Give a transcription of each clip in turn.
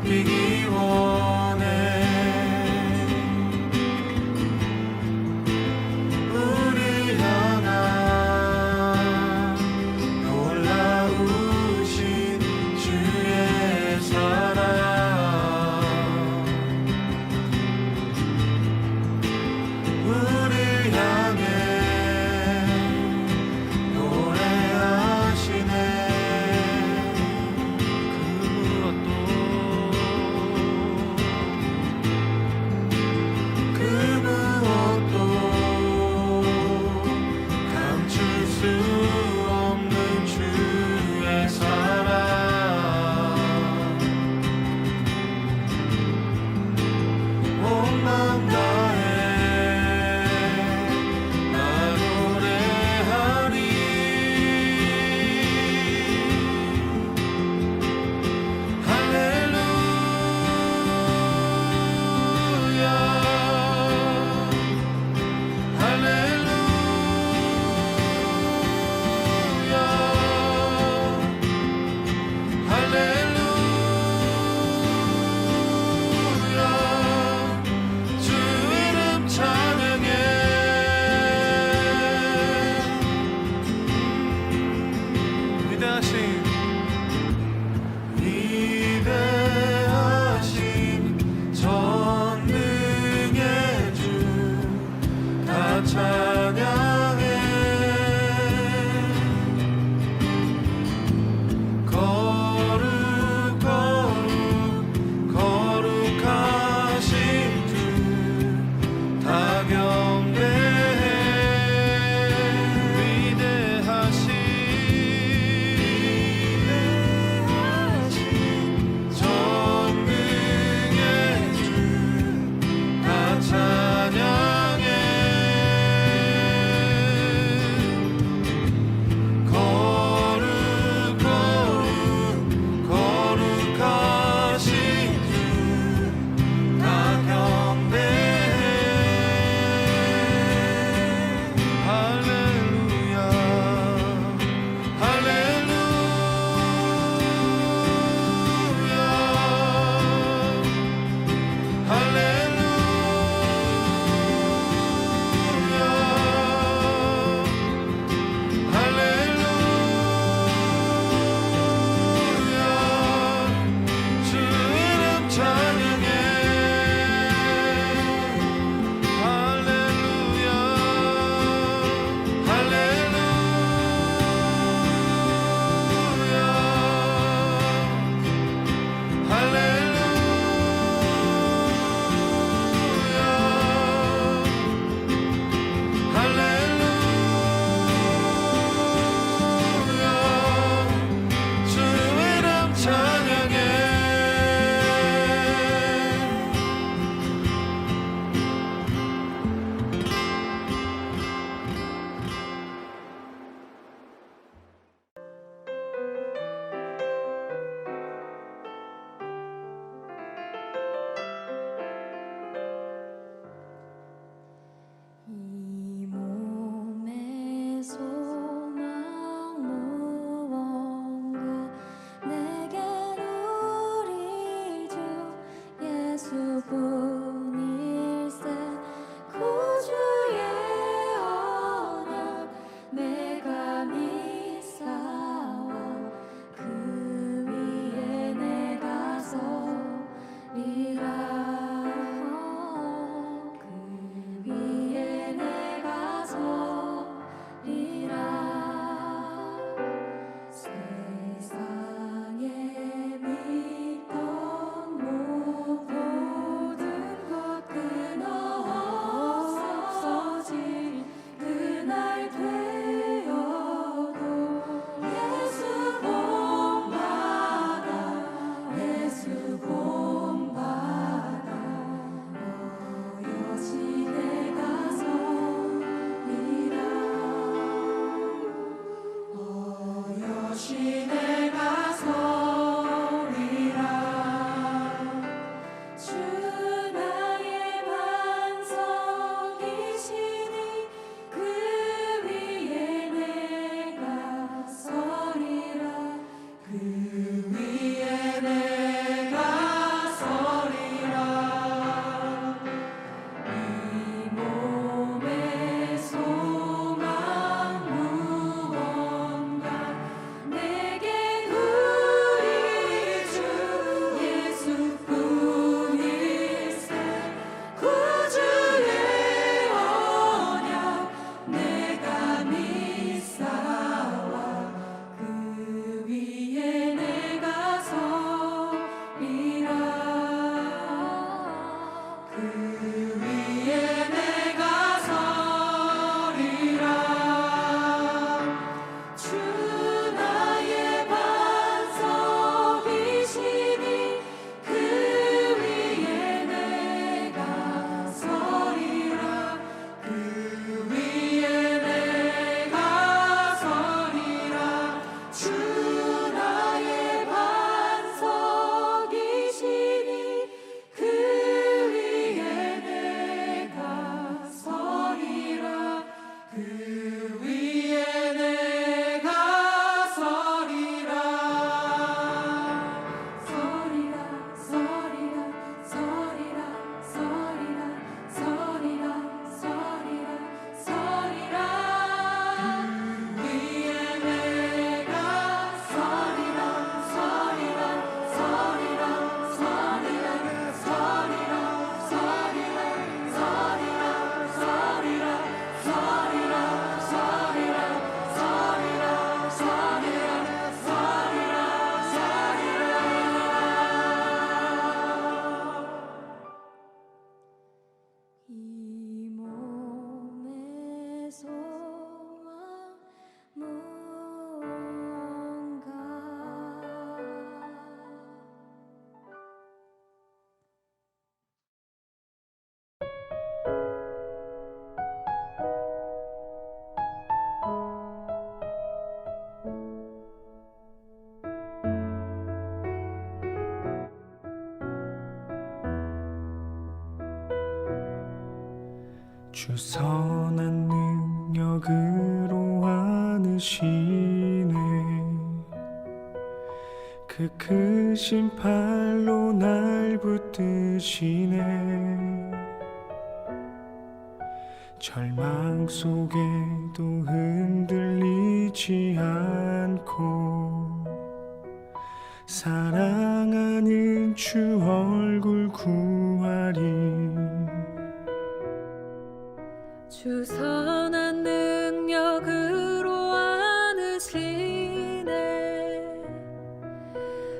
높이기 원해. 우리 향한 놀라우신 주의 사랑, 우리 향해 노래하시네. 그 무엇도 주 선한 능력으로 안으시네. 그 크신 팔로 날 붙드시네. 절망 속에도 흔들리지 않고 사랑하는 주 얼굴 구하리. 주 선한 능력으로 안으시네.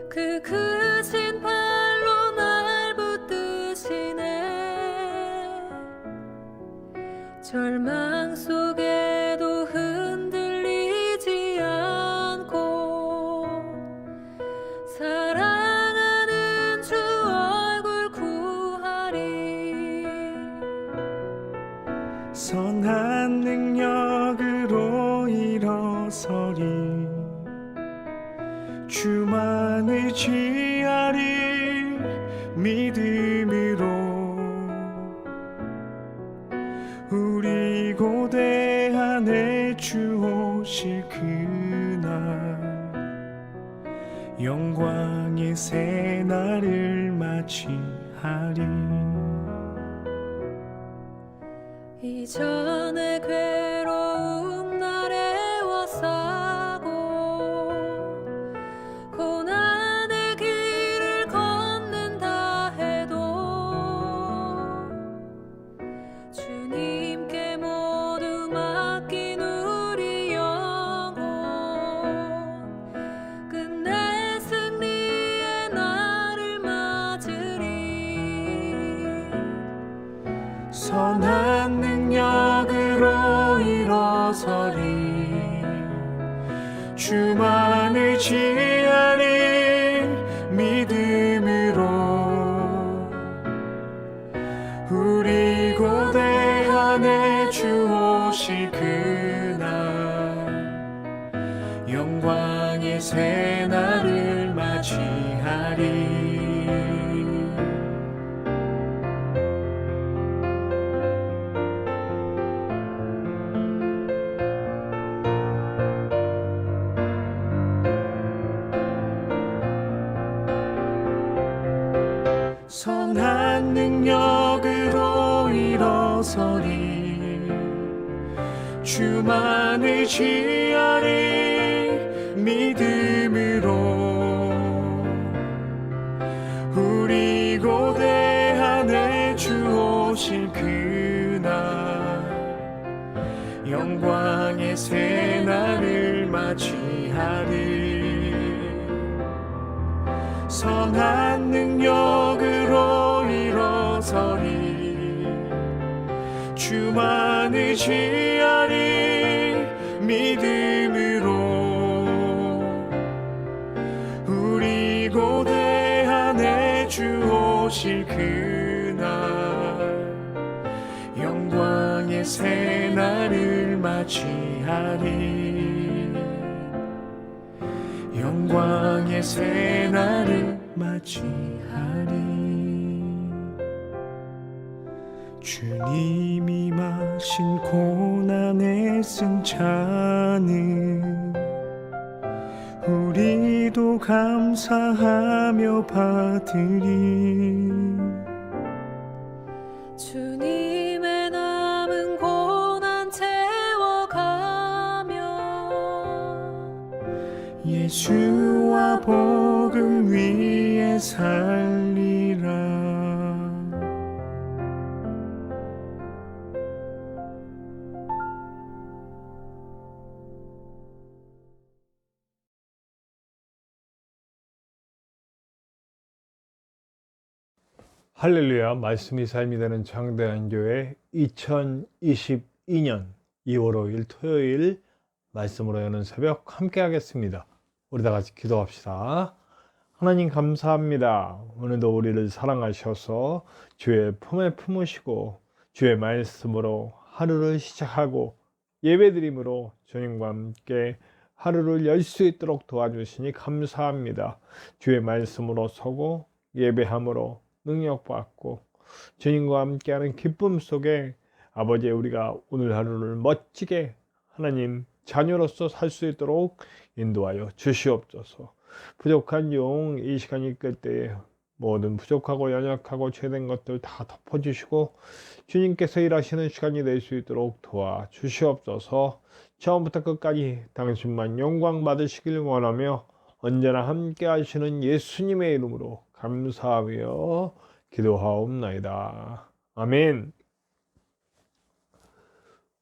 그 크신 팔로 날 붙드시네. 절망 속에도 흔들리지 않고 사랑하는 주 얼굴 구하리. 선한 능력으로 일어서리. 주만 의지하리. 믿음으로 우리 고대 안에 주 오실 그날 영광의 새날을 맞이하리. 이전에 괴로운 날에 와싸고 고난의 길을 걷는다 해도 주님께 모두 맡긴 우리 영혼 끝내 승리의 날을 맞으리. 선한 능력으로 일어서리. 주만 의지하리. 믿음으로 우리 고대 안에 주 오실 그날 영광의 새날을 맞이하리. 선한 능력으로 일어서리. 주만 의지하리. 믿음으로 우리 고대 안에 주 오실 그날 영광의 새날을 맞이하리. 선한 능력으로 일어서리. 주만 의지하리. 믿음으로 우리 고대 안에 주 오실 그날 영광의 새날을 맞이하리. 영광의 새날을 맞이하리. 주님이 마신 고난의 쓴 잔을 우리도 감사하며 받으리. 주님의 남은 고난 채워가며 예수와 복음 위에 살리라. 할렐루야. 말씀이 삶이 되는 장대한교회 2022년 2월 5일 토요일 말씀으로 여는 새벽 함께 하겠습니다. 우리 다 같이 기도합시다. 하나님 감사합니다. 오늘도 우리를 사랑하셔서 주의 품에 품으시고 주의 말씀으로 하루를 시작하고 예배드림으로 주님과 함께 하루를 열 수 있도록 도와주시니 감사합니다. 주의 말씀으로 서고 예배함으로 능력받고 주님과 함께하는 기쁨 속에 아버지, 우리가 오늘 하루를 멋지게 하나님 자녀로서 살 수 있도록 인도하여 주시옵소서. 부족한 용 이 시간이 끝 때에 모든 부족하고 연약하고 죄된 것들 다 덮어주시고 주님께서 일하시는 시간이 될 수 있도록 도와주시옵소서. 처음부터 끝까지 당신만 영광 받으시길 원하며 언제나 함께 하시는 예수님의 이름으로 감사하며 기도하옵나이다. 아멘.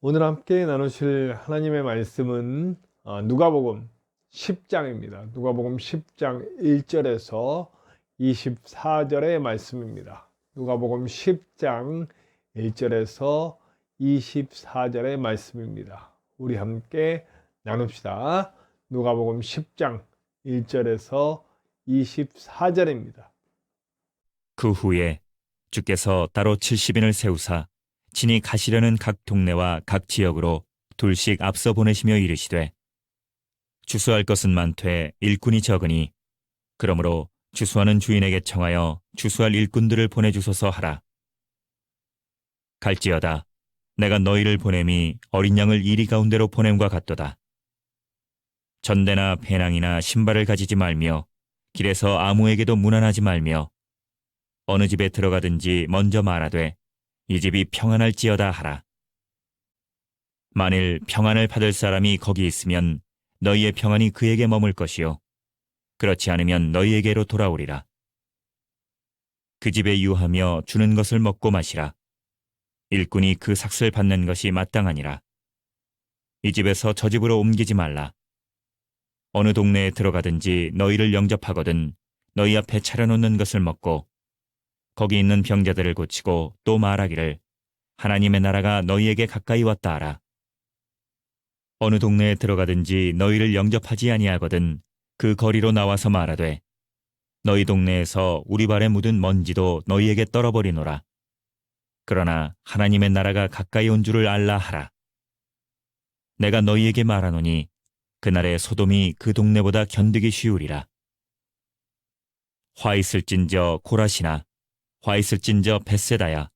오늘 함께 나누실 하나님의 말씀은 누가복음 10장입니다. 누가복음 10장 1절에서 24절의 말씀입니다. 누가복음 10장 1절에서 24절의 말씀입니다. 우리 함께 나눕시다. 누가복음 10장 1절에서 24절입니다. 그 후에 주께서 따로 70인을 세우사 친히 가시려는 각 동네와 각 지역으로 둘씩 앞서 보내시며 이르시되 주수할 것은 많되 일꾼이 적으니 그러므로 주수하는 주인에게 청하여 주수할 일꾼들을 보내주소서 하라. 갈지어다 내가 너희를 보냄이 어린 양을 이리 가운데로 보냄과 같도다. 전대나 배낭이나 신발을 가지지 말며 길에서 아무에게도 문안하지 말며 어느 집에 들어가든지 먼저 말하되 이 집이 평안할지어다 하라. 만일 평안을 받을 사람이 거기 있으면 너희의 평안이 그에게 머물 것이요 그렇지 않으면 너희에게로 돌아오리라. 그 집에 유하며 주는 것을 먹고 마시라. 일꾼이 그 삭슬 받는 것이 마땅하니라. 이 집에서 저 집으로 옮기지 말라. 어느 동네에 들어가든지 너희를 영접하거든 너희 앞에 차려놓는 것을 먹고 거기 있는 병자들을 고치고 또 말하기를 하나님의 나라가 너희에게 가까이 왔다 하라. 어느 동네에 들어가든지 너희를 영접하지 아니하거든 그 거리로 나와서 말하되 너희 동네에서 우리 발에 묻은 먼지도 너희에게 떨어버리노라. 그러나 하나님의 나라가 가까이 온 줄을 알라 하라. 내가 너희에게 말하노니 그날의 소돔이 그 동네보다 견디기 쉬우리라. 화 있을진저 고라시나 화 있을진저 벳세다야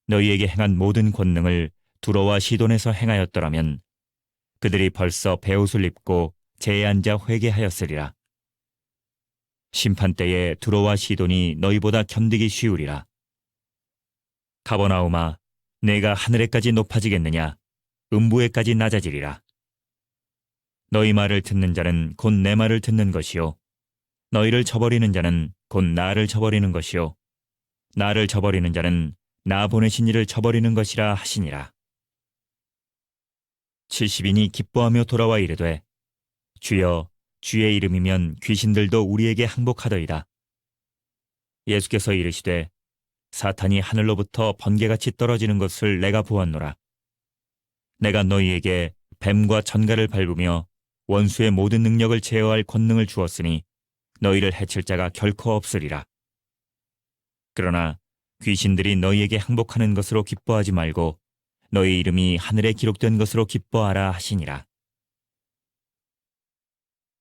너희에게 행한 모든 권능을 두로와 시돈에서 행하였더라면 그들이 벌써 베옷을 입고 제에 앉아 회개하였으리라. 심판 때에 두로와 시돈이 너희보다 견디기 쉬우리라. 가버나움아 내가 하늘에까지 높아지겠느냐 음부에까지 낮아지리라. 너희 말을 듣는 자는 곧 내 말을 듣는 것이요 너희를 저버리는 자는 곧 나를 저버리는 것이요 나를 저버리는 자는 나 보내신 이를 저버리는 것이라 하시니라. 70인이 기뻐하며 돌아와 이르되 주여 주의 이름이면 귀신들도 우리에게 항복하더이다. 예수께서 이르시되 사탄이 하늘로부터 번개같이 떨어지는 것을 내가 보았노라. 내가 너희에게 뱀과 전갈을 밟으며 원수의 모든 능력을 제어할 권능을 주었으니 너희를 해칠 자가 결코 없으리라. 그러나 귀신들이 너희에게 항복하는 것으로 기뻐하지 말고 너희 이름이 하늘에 기록된 것으로 기뻐하라 하시니라.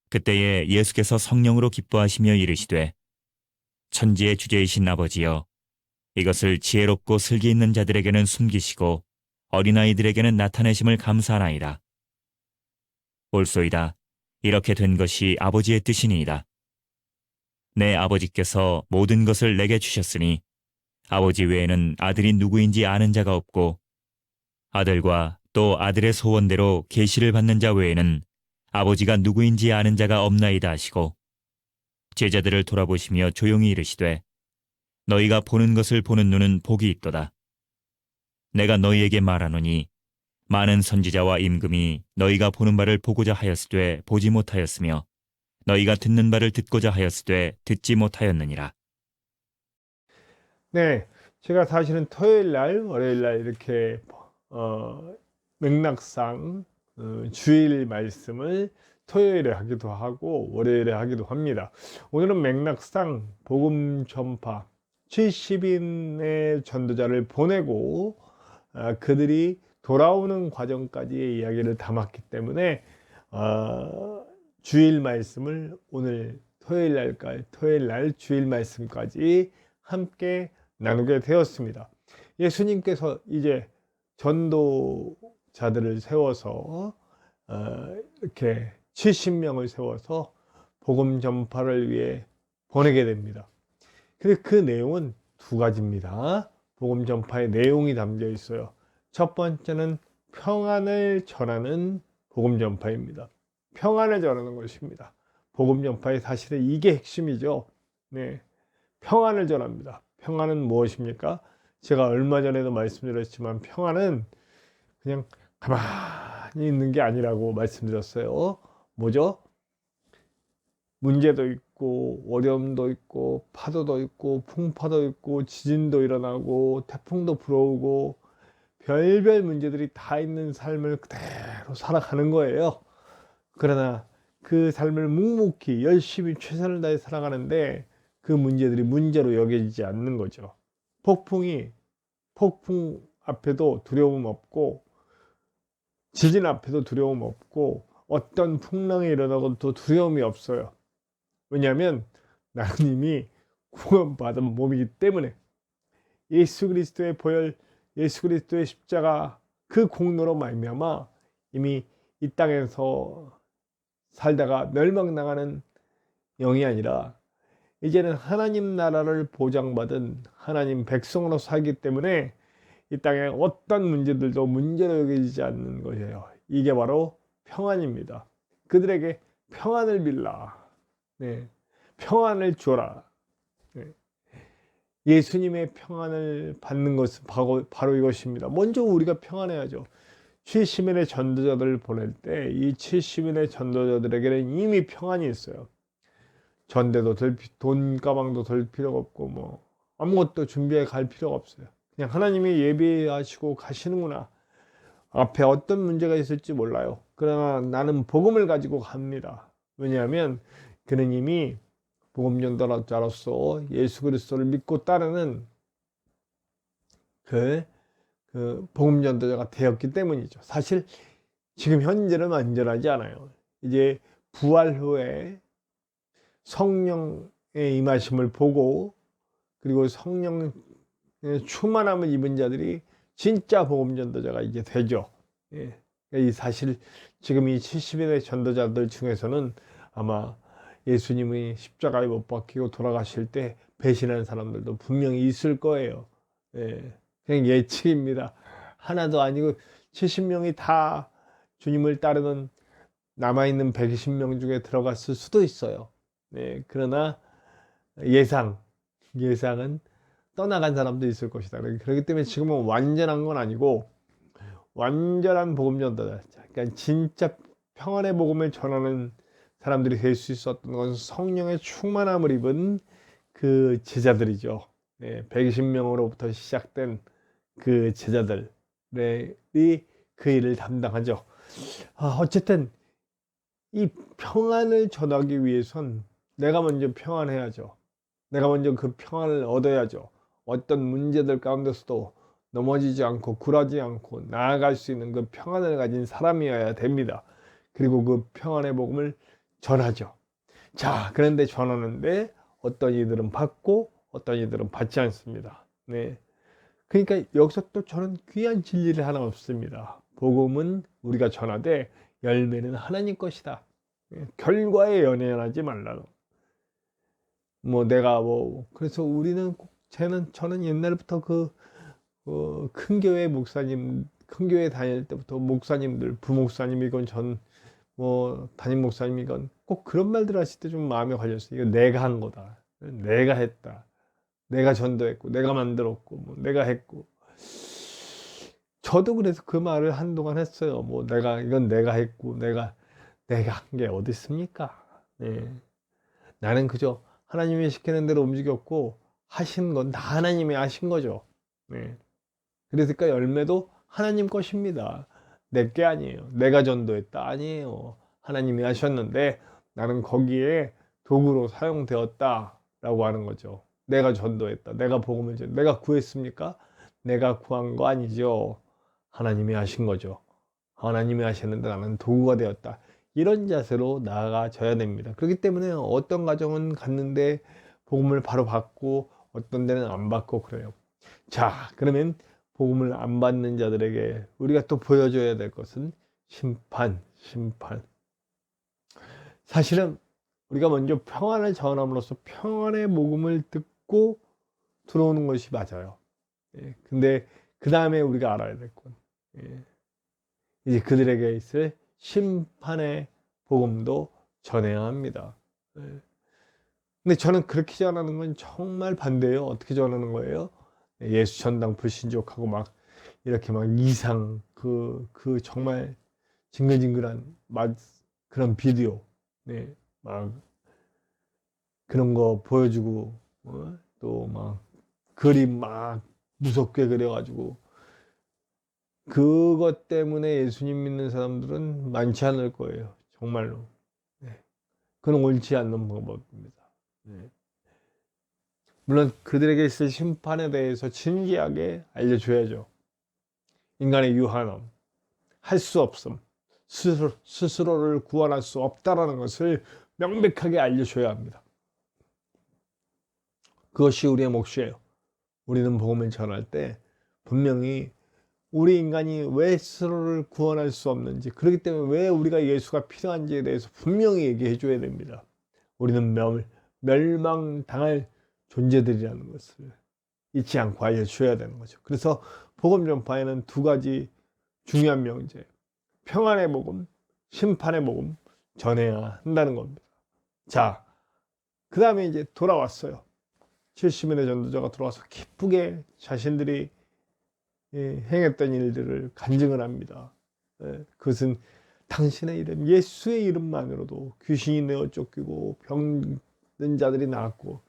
그때에 예수께서 성령으로 기뻐하시며 이르시되 천지의 주제이신 아버지여 이것을 지혜롭고 슬기 있는 자들에게는 숨기시고 어린아이들에게는 나타내심을 감사하나이다. 옳소이다. 이렇게 된 것이 아버지의 뜻이니이다. 내 아버지께서 모든 것을 내게 주셨으니 아버지 외에는 아들이 누구인지 아는 자가 없고 아들과 또 아들의 소원대로 계시를 받는 자 외에는 아버지가 누구인지 아는 자가 없나이다 하시고 제자들을 돌아보시며 조용히 이르시되 너희가 보는 것을 보는 눈은 복이 있도다. 내가 너희에게 말하노니 많은 선지자와 임금이 너희가 보는 바를 보고자 하였으되 보지 못하였으며 너희가 듣는 바를 듣고자 하였으되 듣지 못하였느니라. 네, 제가 사실은 토요일 날, 월요일 날 이렇게 맥락상 주일 말씀을 토요일에 하기도 하고 월요일에 하기도 합니다. 오늘은 맥락상 복음 전파 70인의 전도자를 보내고 그들이 돌아오는 과정까지의 이야기를 담았기 때문에 주일 말씀을 오늘 토요일 날 주일 말씀까지 함께 나누게 되었습니다. 예수님께서 이제 전도자들을 세워서 이렇게 70명을 세워서 복음 전파를 위해 보내게 됩니다. 그래서 그 내용은 두 가지입니다. 복음 전파의 내용이 담겨 있어요. 첫 번째는 평안을 전하는 복음 전파입니다. 평안을 전하는 것입니다. 복음 전파의 사실은 이게 핵심이죠. 네, 평안을 전합니다. 평안은 무엇입니까? 제가 얼마 전에도 말씀드렸지만 평안은 그냥 가만히 있는 게 아니라고 말씀드렸어요. 뭐죠? 문제도 있고 어려움도 있고 파도도 있고 풍파도 있고 지진도 일어나고 태풍도 불어오고 별별 문제들이 다 있는 삶을 그대로 살아가는 거예요. 그러나 그 삶을 묵묵히 열심히 최선을 다해 살아가는데 그 문제들이 문제로 여겨지지 않는 거죠. 폭풍 앞에도 두려움 없고 지진 앞에도 두려움 없고 어떤 풍랑이 일어나고도 두려움이 없어요. 왜냐하면 나는 이미 구원받은 몸이기 때문에 예수 그리스도의 보혈, 예수 그리스도의 십자가 그 공로로 말미암아 이미 이 땅에서 살다가 멸망당하는 영이 아니라 이제는 하나님 나라를 보장받은 하나님 백성으로 살기 때문에 이 땅에 어떤 문제들도 문제로 여겨지지 않는 것이에요. 이게 바로 평안입니다. 그들에게 평안을 빌라. 네, 평안을 줘라. 네. 예수님의 평안을 받는 것은 바로 이것입니다. 먼저 우리가 평안해야죠. 70인의 전도자들을 보낼 때 이 70인의 전도자들에게는 이미 평안이 있어요. 전대도 돈 가방도 들 필요가 없고 뭐 아무것도 준비해 갈 필요가 없어요. 그냥 하나님이 예비하시고 가시는구나. 앞에 어떤 문제가 있을지 몰라요. 그러나 나는 복음을 가지고 갑니다. 왜냐하면 그는 이미 복음 전도자로서 예수 그리스도를 믿고 따르는 그 복음 전도자가 되었기 때문이죠. 사실 지금 현재는 완전하지 않아요. 이제 부활 후에 성령의 임하심을 보고 그리고 성령의 충만함을 입은 자들이 진짜 복음 전도자가 이제 되죠. 예. 이 사실 지금 이 70인의 전도자들 중에서는 아마 예수님이 십자가에 못 박히고 돌아가실 때 배신한 사람들도 분명히 있을 거예요. 예. 그냥 예측입니다. 하나도 아니고 70명이 다 주님을 따르는 남아있는 120명 중에 들어갔을 수도 있어요. 네, 그러나 예상은 떠나간 사람도 있을 것이다. 그렇기 때문에 지금은 완전한 건 아니고 완전한 복음 전도자, 그러니까 진짜 평안의 복음을 전하는 사람들이 될 수 있었던 것은 성령의 충만함을 입은 그 제자들이죠. 네, 120명으로부터 시작된 그 제자들이 그 일을 담당하죠. 어쨌든 이 평안을 전하기 위해선 내가 먼저 평안해야죠. 내가 먼저 그 평안을 얻어야죠. 어떤 문제들 가운데서도 넘어지지 않고 굴하지 않고 나아갈 수 있는 그 평안을 가진 사람이어야 됩니다. 그리고 그 평안의 복음을 전하죠. 자, 그런데 전하는데 어떤 이들은 받고 어떤 이들은 받지 않습니다. 네. 그러니까 여기서 또 저는 귀한 진리를 하나 얻습니다. 복음은 우리가 전하되 열매는 하나님 것이다. 결과에 연연하지 말라. 그래서 우리는 저는 옛날부터 큰 교회 목사님, 큰 교회 다닐 때부터 목사님들, 부목사님이건 담임 목사님이건 꼭 그런 말들 하실 때 좀 마음에 걸렸어요. 이거 내가 한 거다. 내가 했다. 내가 전도했고, 내가 만들었고, 내가 했고. 저도 그래서 그 말을 한동안 했어요. 이건 내가 했고, 내가 한 게 어디 있습니까? 네. 나는 그저 하나님이 시키는 대로 움직였고, 하신 건 다 하나님이 하신 거죠. 네. 그러니까 열매도 하나님 것입니다. 내 게 아니에요. 내가 전도했다. 아니에요. 하나님이 하셨는데, 나는 거기에 도구로 사용되었다. 라고 하는 거죠. 내가 전도했다. 내가 구했습니까? 내가 구한 거 아니죠. 하나님이 하신 거죠. 하나님이 하셨는데 나는 도구가 되었다. 이런 자세로 나아가져야 됩니다. 그렇기 때문에 어떤 가정은 갔는데 복음을 바로 받고 어떤 데는 안 받고 그래요. 자, 그러면 복음을 안 받는 자들에게 우리가 또 보여줘야 될 것은 심판. 사실은 우리가 먼저 평안을 전함으로써 평안의 복음을 듣고 들어오는 것이 맞아요. 근데 그 다음에 우리가 알아야 될 건, 이제 그들에게 있을 심판의 복음도 전해야 합니다. 근데 저는 그렇게 전하는 건 정말 반대예요. 어떻게 전하는 거예요? 예수 전당 불신족하고 막 이렇게 막 이상 그 정말 징글징글한 그런 비디오, 막 그런 거 보여주고, 또 막 그림 막 무섭게 그려가지고, 그것 때문에 예수님 믿는 사람들은 많지 않을 거예요. 정말로. 그건 옳지 않는 방법입니다. 물론 그들에게 있을 심판에 대해서 진지하게 알려줘야죠. 인간의 유한함, 할 수 없음, 스스로를 구원할 수 없다라는 것을 명백하게 알려줘야 합니다. 그것이 우리의 몫이에요. 우리는 복음을 전할 때 분명히 우리 인간이 왜 스스로를 구원할 수 없는지, 그렇기 때문에 왜 우리가 예수가 필요한지에 대해서 분명히 얘기해 줘야 됩니다. 우리는 멸망당할 존재들이라는 것을 잊지 않고 알려줘야 되는 거죠. 그래서 복음 전파에는 두 가지 중요한 명제, 평안의 복음, 심판의 복음 전해야 한다는 겁니다. 자, 그 다음에 이제 돌아왔어요. 70인의 전도자가 돌아와서 기쁘게 자신들이 행했던 일들을 간증을 합니다. 그것은 당신의 이름, 예수의 이름만으로도 귀신이 내어 쫓기고 병든 자들이 나았고,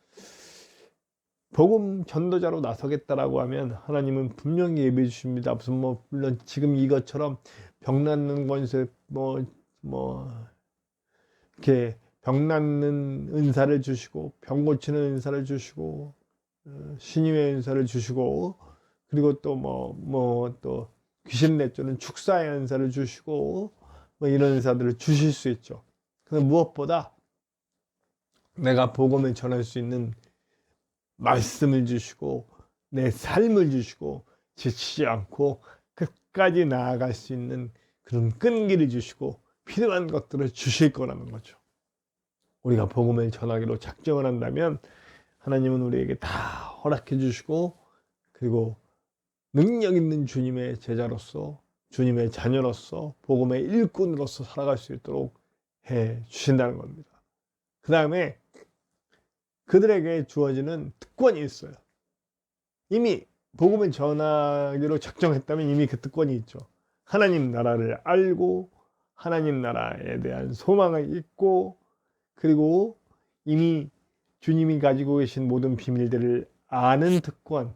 복음 전도자로 나서겠다라고 하면 하나님은 분명히 예비해 주십니다. 무슨 물론 지금 이것처럼 병 낫는 권세 이렇게 병 낫는 은사를 주시고, 병 고치는 은사를 주시고, 신임의 은사를 주시고, 그리고 또 또 귀신 내쫓는 축사의 은사를 주시고, 이런 은사들을 주실 수 있죠. 근데 무엇보다 내가 복음을 전할 수 있는 말씀을 주시고, 내 삶을 주시고, 지치지 않고 끝까지 나아갈 수 있는 그런 끈기를 주시고, 필요한 것들을 주실 거라는 거죠. 우리가 복음을 전하기로 작정을 한다면 하나님은 우리에게 다 허락해 주시고, 그리고 능력 있는 주님의 제자로서, 주님의 자녀로서, 복음의 일꾼으로서 살아갈 수 있도록 해 주신다는 겁니다. 그 다음에 그들에게 주어지는 특권이 있어요. 이미 복음을 전하기로 작정했다면 이미 그 특권이 있죠. 하나님 나라를 알고, 하나님 나라에 대한 소망을 잊고, 그리고 이미 주님이 가지고 계신 모든 비밀들을 아는 특권,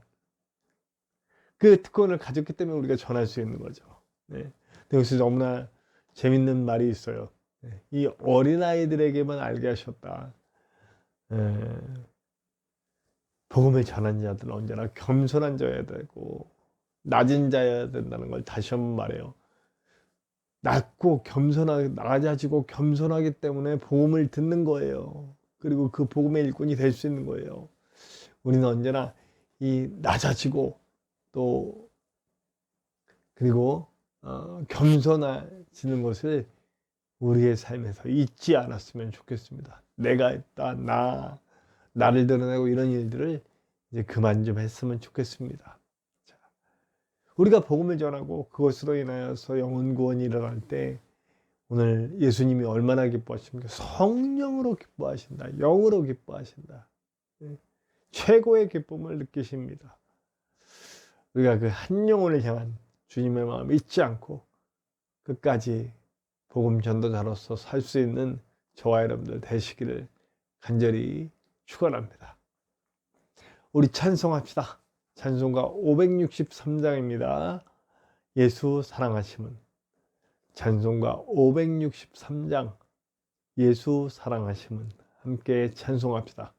그 특권을 가졌기 때문에 우리가 전할 수 있는 거죠. 여기서 너무나 재밌는 말이 있어요. 이 어린아이들에게만 알게 하셨다. 복음을 전하는 자들은 언제나 겸손한 자여야 되고 낮은 자여야 된다는 걸 다시 한번 말해요. 낮고 겸손하게, 낮아지고 겸손하기 때문에 복음을 듣는 거예요. 그리고 그 복음의 일꾼이 될 수 있는 거예요. 우리는 언제나 이 낮아지고 또 그리고 겸손해지는 것을 우리의 삶에서 잊지 않았으면 좋겠습니다. 내가 있다, 나를 드러내고 이런 일들을 이제 그만 좀 했으면 좋겠습니다. 자, 우리가 복음을 전하고 그것으로 인하여서 영혼 구원이 일어날 때 오늘 예수님이 얼마나 기뻐하십니까? 성령으로 기뻐하신다. 영으로 기뻐하신다. 최고의 기쁨을 느끼십니다. 우리가 그 한 영혼을 향한 주님의 마음 잊지 않고 끝까지 복음 전도자로서 살 수 있는 저와 여러분들 되시기를 간절히 축원합니다. 우리 찬송합시다. 찬송가 563장입니다. 예수 사랑하심은. 찬송가 563장 예수 사랑하심은. 함께 찬송합시다.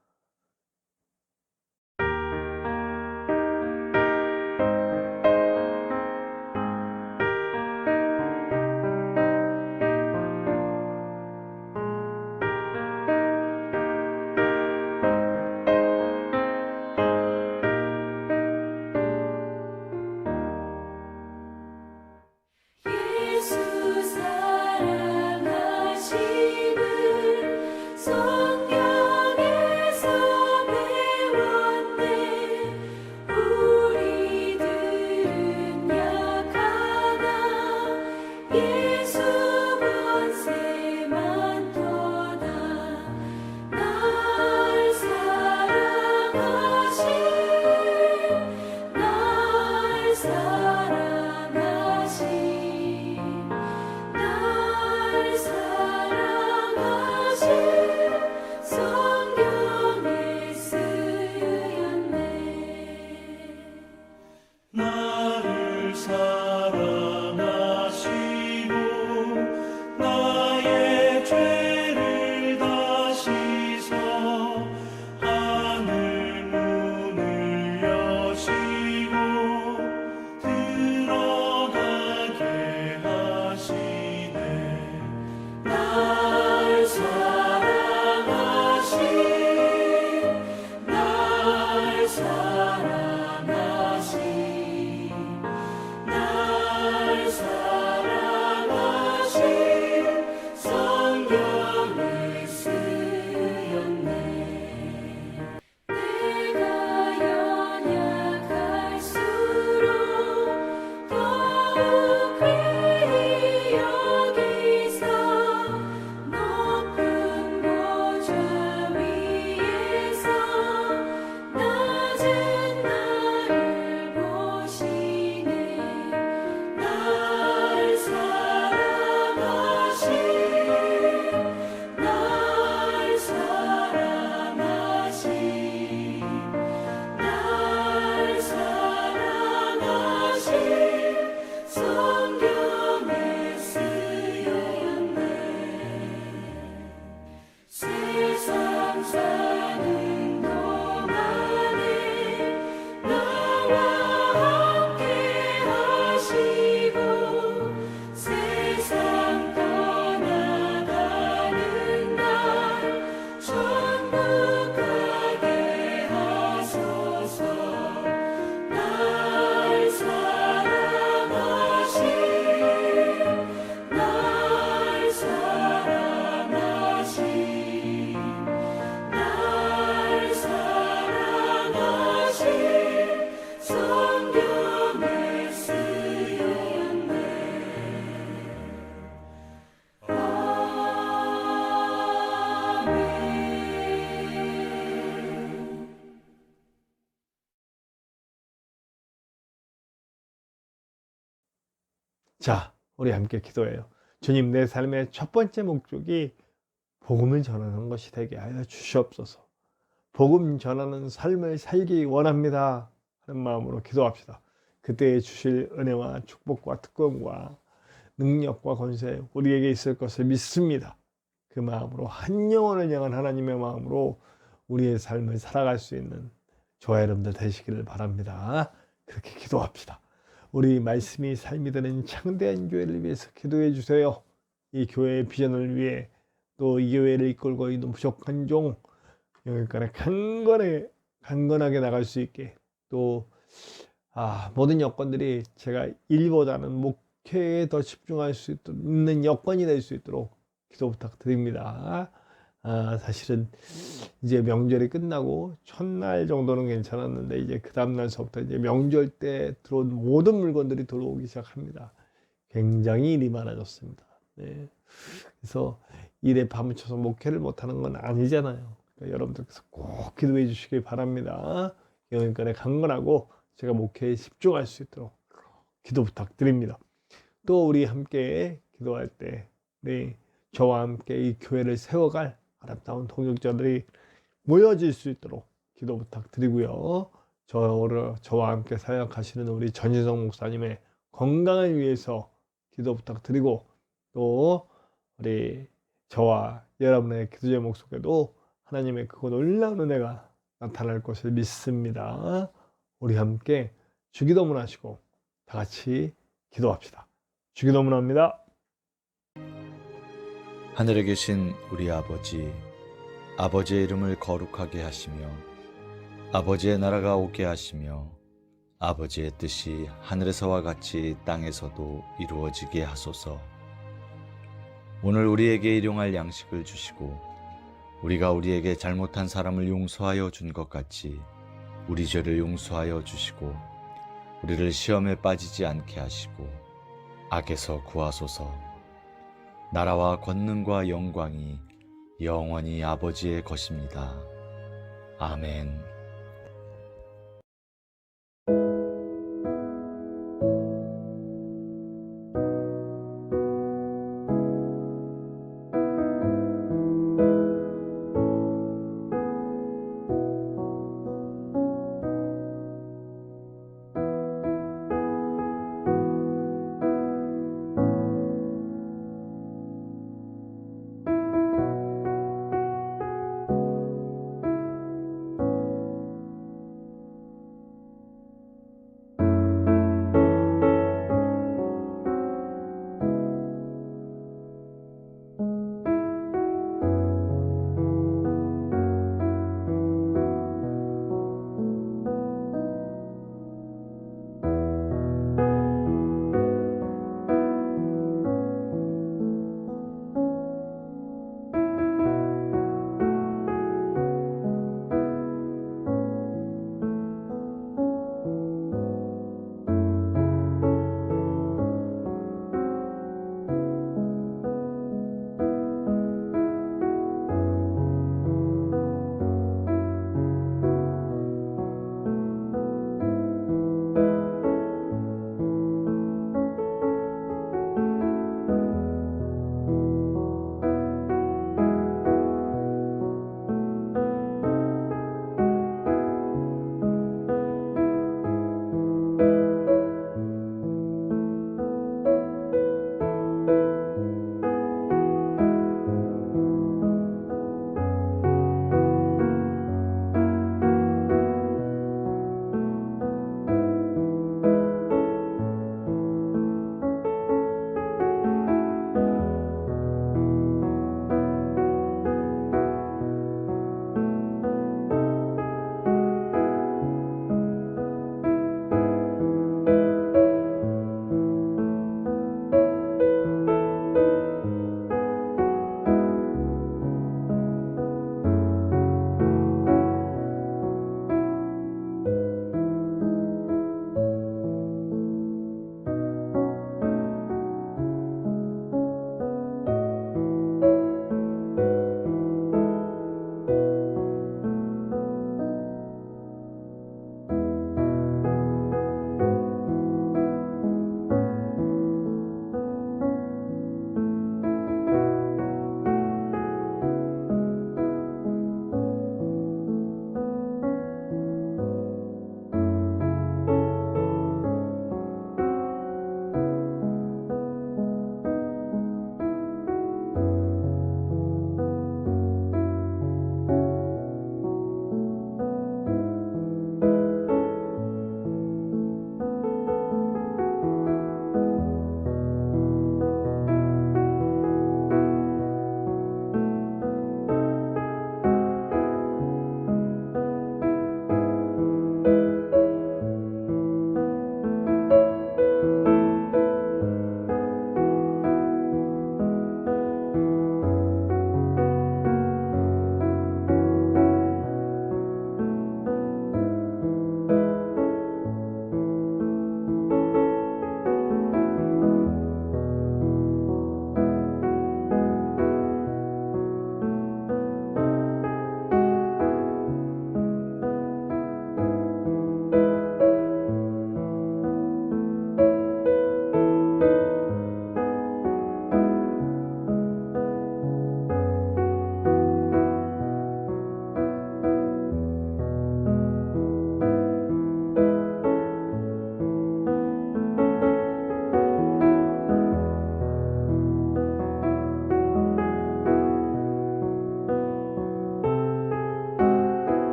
자, 우리 함께 기도해요. 주님, 내 삶의 첫 번째 목적이 복음을 전하는 것이 되게 하여 주시옵소서. 복음 전하는 삶을 살기 원합니다 하는 마음으로 기도합시다. 그때 주실 은혜와 축복과 특권과 능력과 권세 우리에게 있을 것을 믿습니다. 그 마음으로 한 영혼을 향한 하나님의 마음으로 우리의 삶을 살아갈 수 있는 저와 여러분들 되시기를 바랍니다. 그렇게 기도합시다. 우리 말씀이 삶이 되는 창대한 교회를 위해서 기도해 주세요. 이 교회의 비전을 위해 또 이 교회를 이끌고 있는 부족한 종 영일간에 강건하게 나갈 수 있게 또 모든 여건들이 제가 일보다는 목회에 더 집중할 수 있는 여건이 될 수 있도록 기도 부탁드립니다. 사실은 이제 명절이 끝나고 첫날 정도는 괜찮았는데 이제 그 다음날서부터 이제 명절 때 들어온 모든 물건들이 들어오기 시작합니다. 굉장히 일이 많아졌습니다. 네. 그래서 일에 파묻혀서 목회를 못하는 건 아니잖아요. 그러니까 여러분들께서 꼭 기도해 주시기 바랍니다. 영일간에 강건하고 제가 목회에 집중할 수 있도록 기도 부탁드립니다. 또 우리 함께 기도할 때 저와 함께 이 교회를 세워갈 아름다운 동역자들이 모여질 수 있도록 기도 부탁드리고요. 저와 함께 사역하시는 우리 전인성 목사님의 건강을 위해서 기도 부탁드리고 또 우리 저와 여러분의 기도 제목 속에도 하나님의 크고 놀라운 은혜가 나타날 것을 믿습니다. 우리 함께 주기도문 하시고 다 같이 기도합시다. 주기도문합니다. 하늘에 계신 우리 아버지, 아버지의 이름을 거룩하게 하시며 아버지의 나라가 오게 하시며 아버지의 뜻이 하늘에서와 같이 땅에서도 이루어지게 하소서. 오늘 우리에게 일용할 양식을 주시고 우리가 우리에게 잘못한 사람을 용서하여 준 것 같이 우리 죄를 용서하여 주시고 우리를 시험에 빠지지 않게 하시고 악에서 구하소서. 나라와 권능과 영광이 영원히 아버지의 것입니다. 아멘.